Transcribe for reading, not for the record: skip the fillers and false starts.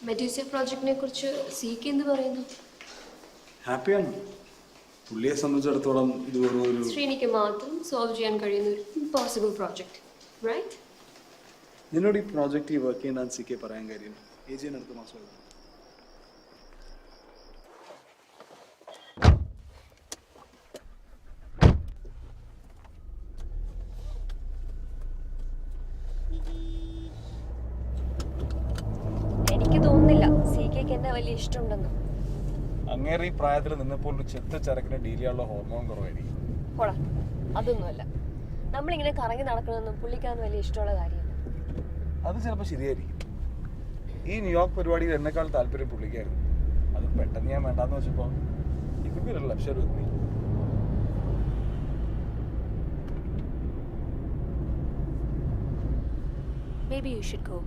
മെഡ്യൂസിയ പ്രോജക്റ്റിനെ കുറിച്ച് സിക്ക് എന്ത് പറയുന്നു? ഹാപ്പിയാണ്. പുള്ളിയെ സംബന്ധിച്ചിടത്തോളം ഇത് ഒരു ശ്രീനിക്ക് മാത്രം സോൾവ് ചെയ്യാൻ കഴിയുന്ന ഒരു ഇമ്പോസിബിൾ പ്രോജക്റ്റ്, റൈറ്റ്? നിന്നോട് ഈ പ്രോജക്റ്റ് വർക്ക് ചെയ്യാൻ സിക്ക് പറയാൻ കാര്യം ഏജിയാണ് അടുത്ത മാസം എഴുതാം. എനിക്ക് തോന്നുന്നില്ല സിക്ക് എന്നെ വലിയ ഇഷ്ടമുണ്ടെന്ന്. അങ്ങേറെ ഈ പ്രായത്തിൽ നിന്നപ്പോൾ ചെത്ത ചരക്കിനെ ഡീൽ ചെയ്യാനുള്ള ഹോർമോൺ കുറവായിരിക്കും. പോടാ, അതൊന്നുമല്ല. നമ്മളിങ്ങനെ കറങ്ങി നടക്കണമെന്നും പുള്ളിക്കാന്ന് വലിയ ഇഷ്ടമുള്ള കാര്യമില്ല. അത് ചിലപ്പോൾ ശരിയായിരിക്കും. ഈ ന്യൂയോർക്ക് പരിപാടിയിൽ എന്നെക്കാൾ താല്പര്യം പുള്ളിക്കായിരുന്നു. അത് പെട്ടെന്ന് ഞാൻ വേണ്ടാന്ന് വെച്ചപ്പോൾ ഇതൊക്കെ ലക്ഷ്യം വെത്തി. Maybe you should go.